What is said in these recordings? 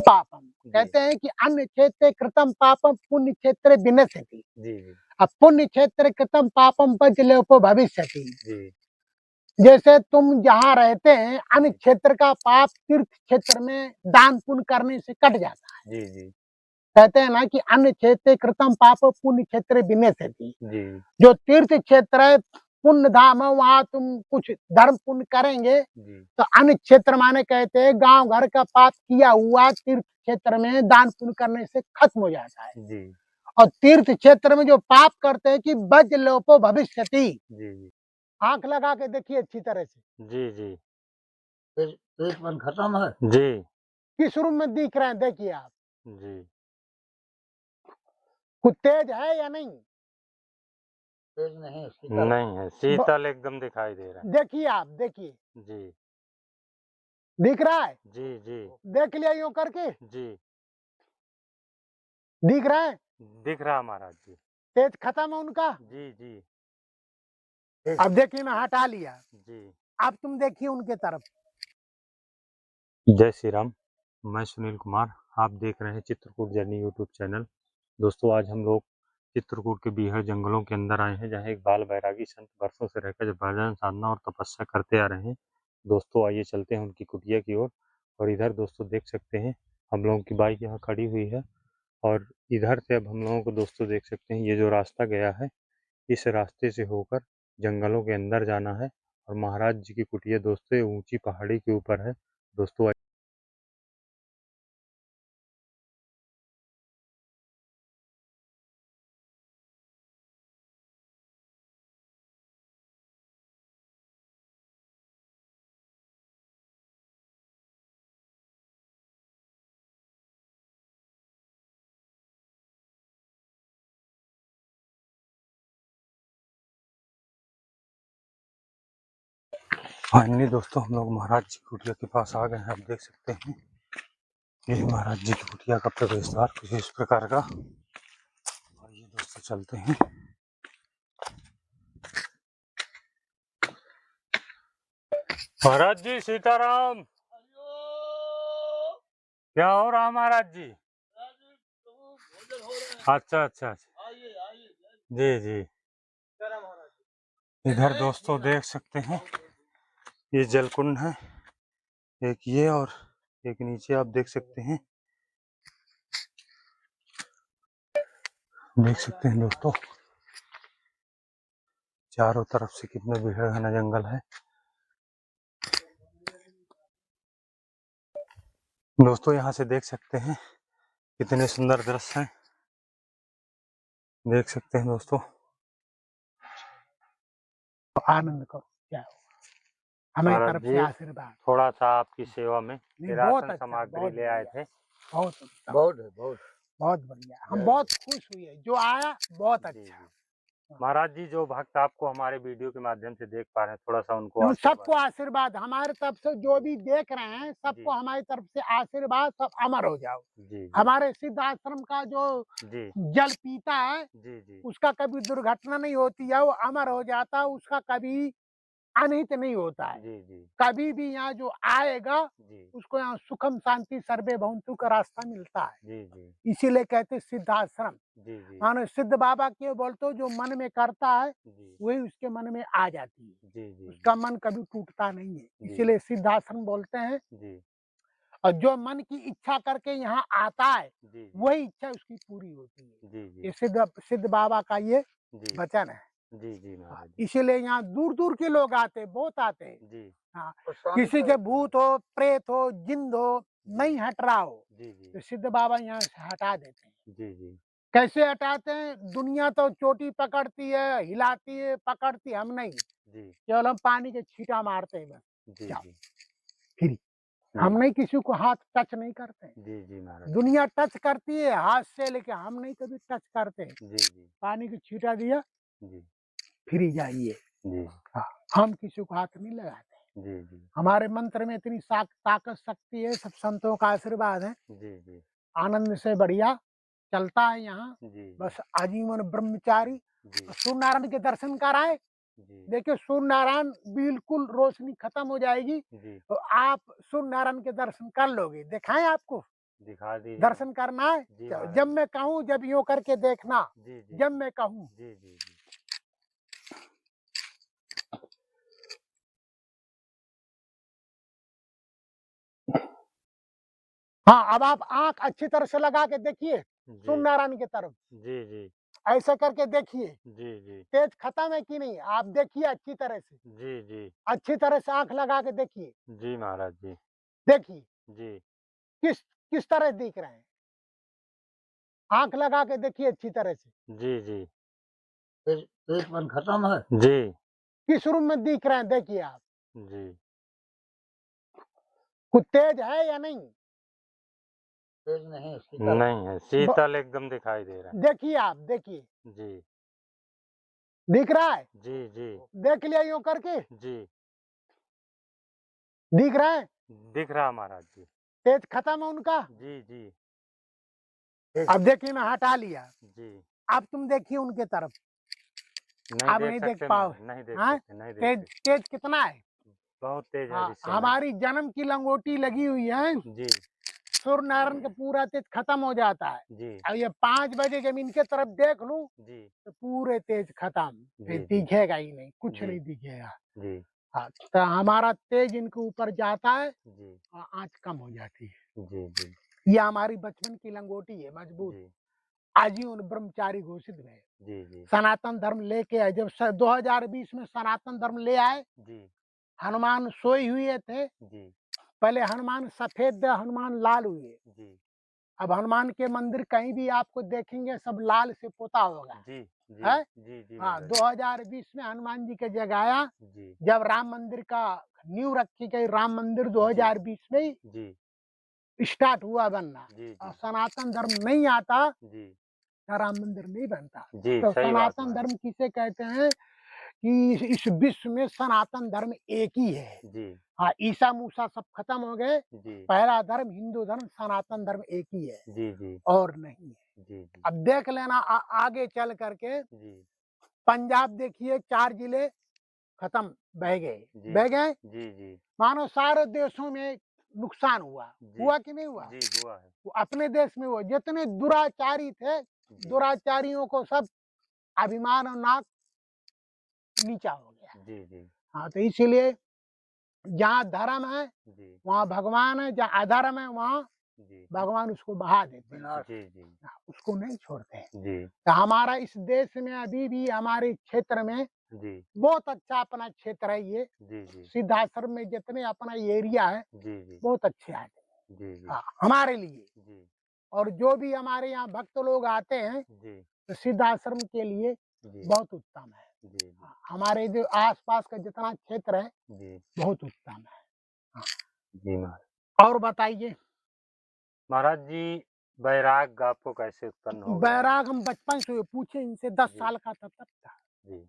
पापम। जी कहते हैं कि अन्य क्षेत्रे कृतम पापम पुण्य क्षेत्रे विनश्यति। जी जी अब पुण्य क्षेत्र कृतम पापम वज्रलेपो भविष्यति। जी जैसे तुम जहाँ रहते हैं अन्य जी क्षेत्र का पाप तीर्थ क्षेत्र में दान पुण्य करने से कट जाता है। जी जी कहते हैं ना कि अन्य क्षेत्र कृतम पाप पुण्य क्षेत्र विनश्यति। जी जो तीर्थ क्षेत्र है पुण्य धाम है, वहां तुम कुछ धर्म पुण्य करेंगे जी तो अन्य क्षेत्र माने कहते हैं गांव घर का पाप किया हुआ तीर्थ क्षेत्र में दान पुण्य करने से खत्म हो जाता है। जी और तीर्थ क्षेत्र में जो पाप करते हैं कि वज्रलोपो भविष्यति। जी जी आंख लगा के देखिए अच्छी तरह से, जी जी पेट मन खत्म है। जी किस रूम में दिख रहे हैं देखिए आप, जी कुछ तेज है या नहीं? तेज नहीं, शीतल नहीं है, शीतल एकदम दिखाई दे रहा देखिए आप, देखिए है। जी दिख रहा है, जी जी देख लिया यूं करके, जी दिख रहा है, दिख रहा महाराज जी। तेज खत्म है उनका। जी जी अब देखिए मैं हटा लिया, जी अब तुम देखिए उनके तरफ। जय श्री राम। मैं सुनील कुमार, आप देख रहे हैं चित्रकूट जर्नी यूट्यूब चैनल। दोस्तों आज हम लोग चित्रकूट के बीहड़ जंगलों के अंदर आए हैं, जहाँ एक बाल बैरागी संत वर्षों से रहकर जब भजन साधना और तपस्या करते आ रहे हैं। दोस्तों आइए चलते हैं उनकी कुटिया की ओर। और इधर दोस्तों देख सकते हैं हम लोगों की बाइक यहाँ खड़ी हुई है, और इधर से अब हम लोगों को दोस्तों देख सकते हैं ये जो रास्ता गया है, इस रास्ते से होकर जंगलों के अंदर जाना है। और महाराज जी की कुटिया दोस्तों ये ऊंची पहाड़ी के ऊपर है। दोस्तों फाइनली दोस्तों हम लोग महाराज जी की कुटिया के पास आ गए हैं। आप देख सकते हैं ये महाराज जी की कुटिया का प्रवेश द्वार कुछ इस प्रकार का। और ये दोस्तों चलते हैं। महाराज जी सीताराम। क्या हो रहा महाराज जी? अच्छा अच्छा अच्छा, जी जी। इधर दोस्तों देख सकते हैं ये जलकुंड है, एक ये और एक नीचे आप देख सकते हैं। देख सकते हैं दोस्तों चारों तरफ से कितना बीहड़ घना जंगल है। दोस्तों यहाँ से देख सकते हैं कितने सुंदर दृश्य हैं, देख सकते हैं दोस्तों। आनंद करो, क्या हमारी महाराज तरफ जी से आशीर्वाद। थोड़ा सा आपकी सेवा में नहीं, बहुत राशन अच्छा, सामग्री बहुत ले आए बढ़िया, थे। बहुत उत्तम, बहुत है, बहुत बहुत बढ़िया। हम बहुत खुश हुए, जो आया बहुत जी अच्छा। जी। महाराज जी जो भक्त आपको हमारे वीडियो के माध्यम से देख पा रहे हैं, थोड़ा सा उनको उन आशीर्वाद। सबको आशीर्वाद हमारे तरफ से, जो भी देख रहे हैं सबको जी हमारी तरफ से आशीर्वाद, सब अमर हो जाओ। जी जी हमारे सिद्ध आश्रम का जो जी जल पीता है जी जी उसका कभी दुर्घटना नहीं होती है, वो अमर हो जाता है, उसका कभी अनहित नहीं होता है। जी जी कभी भी यहाँ जो आएगा जी उसको यहाँ सुखम शांति सर्वे भवन्तु का रास्ता मिलता है। जी जी इसीलिए कहते हैं सिद्धाश्रम। जी जी मानो सिद्ध बाबा के बोलते हो, जो मन में करता है जी वही उसके मन में आ जाती है, जी जी उसका मन कभी टूटता नहीं है, जी इसीलिए सिद्धाश्रम बोलते हैं। जी और जो मन की इच्छा करके यहाँ आता है जी वही इच्छा उसकी पूरी होती है। जी ये जी सिद्ध सिद्ध बाबा का ये जी वचन है। जी जी हाँ, महाराज जी इसीलिए यहाँ दूर दूर के लोग आते हैं, बहुत आते हैं। जी हाँ, और शांति किसी के भूत हो, प्रेत हो, जिंद हो, जी नहीं हट रहा हो जी जी तो सिद्ध बाबा यहाँ से हटा देते हैं। जी जी कैसे हटाते हैं? दुनिया तो चोटी पकड़ती है, हिलाती है, पकड़ती, हम नहीं, जी केवल हम पानी के छींटा मारते हैं बस। जी जाओ जी फ्री। हम नहीं किसी को हाथ टच नहीं करते हैं। जी जी महाराज दुनिया टच करती है हाथ से, लेकिन हम नहीं कभी टच करते हैं। जी जी पानी की छींटा दिया, जी फ्री जाइए। जी हाँ, हम किसी को हाथ नहीं लगाते। जी जी हमारे मंत्र में इतनी ताकत शक्ति है, सब संतों का आशीर्वाद है। जी जी आनंद से बढ़िया चलता है यहाँ। जी बस आजीवन ब्रह्मचारी। जी सूर्य नारायण के दर्शन कराए, जी देखिए सूर्य नारायण बिल्कुल रोशनी खत्म हो जाएगी जी तो आप सूर्य नारायण के दर्शन कर लोगे। दिखाएं आपको? दिखा दीजिए। दर्शन करना है। जी महाराज जब जी। मैं कहूँ जब यूं करके देखना, जी जी जब मैं कहूँ। जी जी जी। हाँ, अब आप आंख अच्छी तरह से लगा के देखिए जी सूर्य नारायण की तरफ, जी जी ऐसे करके देखिए जी जी तेज खत्म है कि नहीं, आप देखिए अच्छी तरह से, जी जी अच्छी तरह से आंख लगा के देखिए, जी महाराज जी। देखिए जी किस किस तरह दिख रहे हैं, आंख लगा के देखिए अच्छी तरह से, जी जी तेजपन खत्म है। जी किस रूम में दिख रहे हैं देखिए आप, जी। कुछ तेज है या नहीं, तेज नहीं, शीतल। नहीं है, शीतल एकदम दिखाई दे रहा देखिए आप, देखिए है। जी दिख रहा है, जी जी देख लिया यूं करके, जी दिख रहा है, दिख रहा महाराज जी। तेज खत्म है उनका। जी जी अब देखिए मैं हटा लिया, जी। अब तुम देखिए उनके तरफ, नहीं आप देख नहीं देख सकते पाओ, महाराज, नहीं देख हाँ सकते, नहीं देख तेज सकते। तेज कितना है। बहुत तेज है हाँ, इस समय। हमारी जन्म की लंगोटी लगी हुई है, जी सूर्य नारायण का पूरा तेज खत्म हो जाता है। जी अब ये 5 बजे जब इनके तरफ देख लूं जी तो पूरे तेज खत्म, फिर जी जी दिखेगा ही नहीं, कुछ जी नहीं दिखेगा। जी हाँ, तो हमारा तेज इनके ऊपर जाता है जी और आँच कम हो जाती है। जी जी ये हमारी बचपन की लंगोटी है, मजबूत, जी आजीवन ब्रह्मचारी घोषित है। जी जी सनातन धर्म लेके आए, जब 2020 में सनातन धर्म ले आए, जी हनुमान सोए हुए थे, जी पहले हनुमान सफेद थे, हनुमान लाल हुए। जी अब हनुमान के मंदिर कहीं भी आपको देखेंगे सब लाल से पोता होगा, जी जी है। जी जी हाँ, महाराज 2020 में हनुमान जी की जगह आया, जी जब राम मंदिर का नींव रखी गई, राम मंदिर 2020 में जी ही स्टार्ट हुआ बनना। जी और जी सनातन धर्म नहीं आता जी तो राम मंदिर नहीं बनता। जी तो सही बात सनातन महाराज। धर्म किसे कहते हैं कि इस विश्व में सनातन धर्म एक ही है। जी हाँ, ईसा मूसा सब खत्म हो गए, जी पहला धर्म हिंदू धर्म, सनातन धर्म एक ही है जी जी और नहीं है। जी जी अब देख लेना आगे चल करके, जी पंजाब देखिए 4 जिले खत्म, बह गए, जी बह गए, जी जी मानो सारे देशों में नुकसान हुआ, जी हुआ कि नहीं हुआ। जी हुआ है। वो अपने देश में हुआ, जितने दुराचारी थे, जी दुराचारियों को सब अभिमान और नाक नीचा हो गया। जी जी हाँ, तो इसीलिए जहाँ धर्म है जी वहाँ भगवान है, जहाँ अधर्म है वहाँ जी भगवान उसको बहा देते हैं, विनाश। जी जी उसको नहीं छोड़ते हैं। जी तो हमारा इस देश में अभी भी हमारे क्षेत्र में जी बहुत अच्छा अपना क्षेत्र है, ये जी जी सिद्धाश्रम में जितने अपना एरिया है जी जी बहुत अच्छे आदमी, जी जी हाँ, हमारे लिए। जी और जो भी हमारे यहाँ भक्त लोग आते हैं जी तो सिद्धाश्रम के लिए जी बहुत उत्तम है। जी हाँ, हमारे जो आसपास का जितना क्षेत्र है जी बहुत उत्तम है। हाँ, जी महाराज। और बताइए। महाराज जी, वैराग आपको कैसे उत्पन्न हो गया? बैराग हम बचपन से पूछे इनसे, 10 जी साल का था तब था, जी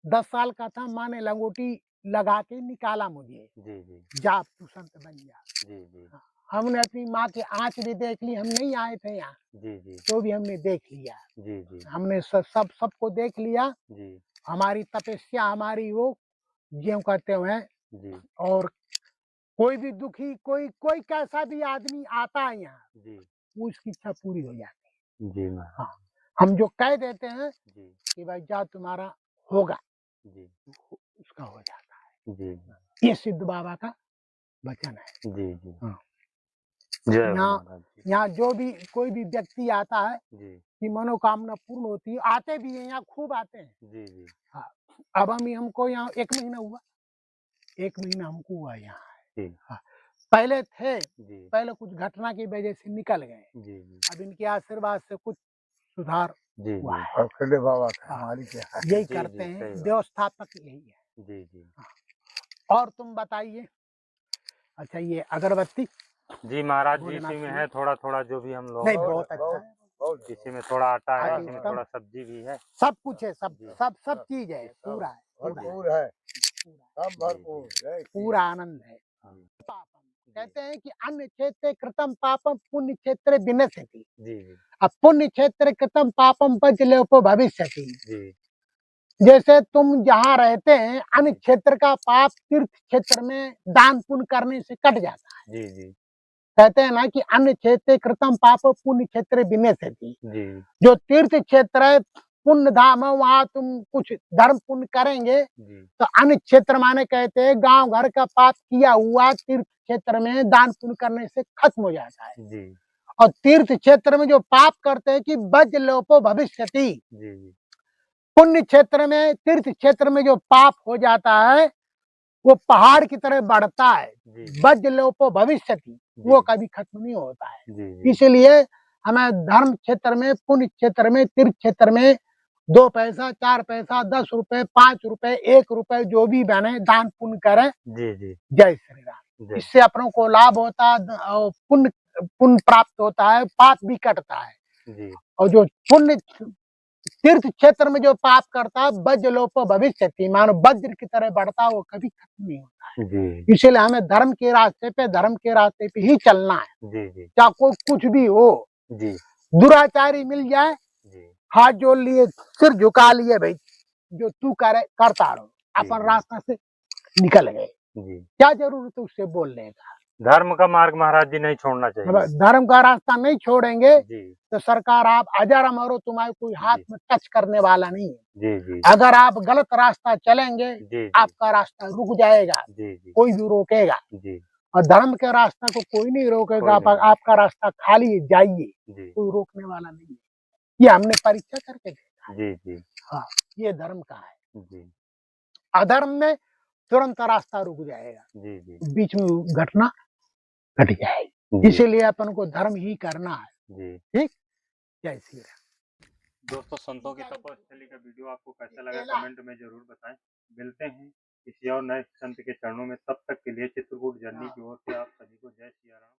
10 साल का था, माँ ने लंगोटी लगा के निकाला मुझे, जी जी जा तू संत बन जा। जी जी हमने अपनी माँ की आँच भी देख ली, हम नहीं आए थे यहाँ जी जी तो भी हमने देख लिया, जी जी हमने सबको देख लिया। जी हमारी तपस्या, हमारी वो ज्यों करते हुए, जी और कोई भी दुखी, कोई कोई कैसा भी आदमी आता है यहाँ, जी उसकी इच्छा पूरी हो जाती जी है। महाराज। हाँ, हम जो कह देते हैं जी कि भाई जा तुम्हारा होगा, जी उसका हो जाता जी है। ये सिद्ध बाबा का वचन है। जी जी हाँ, जय हो यहाँ महाराज जी। यहाँ जो भी कोई भी व्यक्ति आता है जी कि मनोकामना पूर्ण होती है, आते भी हैं यहाँ, खूब आते हैं। जी जी हाँ, अब हमको यहाँ 1 महीना हुआ, 1 महीना हमको हुआ यहाँ। जी हाँ, पहले थे, जी पहले कुछ घटना की वजह से निकल गए, जी जी अब इनके आशीर्वाद से कुछ सुधार जी हुआ जी है। अकेले बाबा का हाँ, हमारी क्या है। यही जी, करते जी, हैं, सही बात। व्यवस्थापक यही है। जी जी और तुम बताइए। अच्छा, ये अगरबत्ती जी महाराज जी, भोलेनाथ इसी में के है थोड़ा थोड़ा जो भी हम लोग, नहीं, बहुत अच्छा है, बहुत इसी में थोड़ा आटा है, आगे इसी में उत्तम। थोड़ा सब्जी भी है। सब कुछ है, सब जी। सब सब चीज है, पूरा है, पूरा है, भरपूर है, पूरा, सब भरपूर है। पूरा आनंद है। हाँ। पापम कहते हैं कि अन्य क्षेत्र कृतम पापम पुण्य क्षेत्र विनश्यति। जी जी अब पुण्य क्षेत्र कृतम पापम पचलोपो भविष्यति। जी जैसे तुम जहाँ रहते हैं, अन्य जी। क्षेत्र का पाप तीर्थ क्षेत्र में दान पुण्य करने से कट जाता है। जी जी कहते हैं ना कि अन्य क्षेत्रे कृतम पाप पुण्य क्षेत्र विनश्यति। जी जो तीर्थ क्षेत्र है, पुण्य धाम है, वहां तुम कुछ धर्म पुण्य करेंगे जी तो अन्य क्षेत्र माने कहते हैं गांव घर का पाप किया हुआ तीर्थ क्षेत्र में दान पुण्य करने से खत्म हो जाता है। जी और तीर्थ क्षेत्र में जो पाप करते हैं कि वज्र लोपो भविष्यति, जी जी पुण्य क्षेत्र में तीर्थ क्षेत्र में जो पाप हो जाता है वो पहाड़ की तरह बढ़ता है, जी वज्र लोपो भविष्यति, जी वो कभी खत्म नहीं होता है। जी जी इसलिए हमें धर्म क्षेत्र में, पुण्य क्षेत्र में, तीर्थ क्षेत्र में 2 पैसा, 4 पैसा, 10 रुपए, 5 रुपए, 1 रुपए जो भी बने दान पुण्य करें। जी जी जय श्री राम। जय इससे अपनों को लाभ होता है और पुण्य पुण्य प्राप्त होता है, पाप भी कटता है। जी और जो पुण्य तीर्थ क्षेत्र में जो पाप करता है वज्र लोप भविष्यति, मानो वज्र की तरह बढ़ता है, वो कभी खत्म नहीं होता। जी इसलिए हमें धर्म के रास्ते पे, धर्म के रास्ते पे ही चलना है, जी जी चाहे कोई कुछ भी हो। जी दुराचारी मिल जाए, जी हाथ जोड़ लिए, सिर झुका लिए, भाई जो तू करे करता रहो, अपन जी रास्ता से निकल गए, जी क्या जरूरत है उससे बोलने का। धर्म का मार्ग महाराज जी नहीं छोड़ना चाहिए। धर्म का रास्ता नहीं छोड़ेंगे जी तो सरकार आप हजार मरो, तुम्हारे कोई हाथ जी में टच करने वाला नहीं है। जी जी अगर आप गलत रास्ता चलेंगे, जी जी आपका रास्ता रुक जाएगा, जी जी कोई भी रोकेगा। जी और धर्म के रास्ता को कोई नहीं रोकेगा, कोई नहीं। आपका रास्ता खाली है, जाइए, जी कोई रोकने वाला नहीं है। ये हमने परीक्षा करके देखा। जी जी हाँ, ये धर्म का है। जी अधर्म में तुरंत रास्ता रुक जाएगा, जी जी बीच में घटना घट जाएगी। जी इसीलिए अपन को धर्म ही करना है। जी ठीक, जय श्री राम। दोस्तों, संतों की तपस्थली का वीडियो आपको कैसा लगा कमेंट में जरूर बताएं। मिलते हैं किसी और नए संत के चरणों में, तब तक के लिए चित्रकूट जर्नी की ओर से आप सभी को जय सिया राम।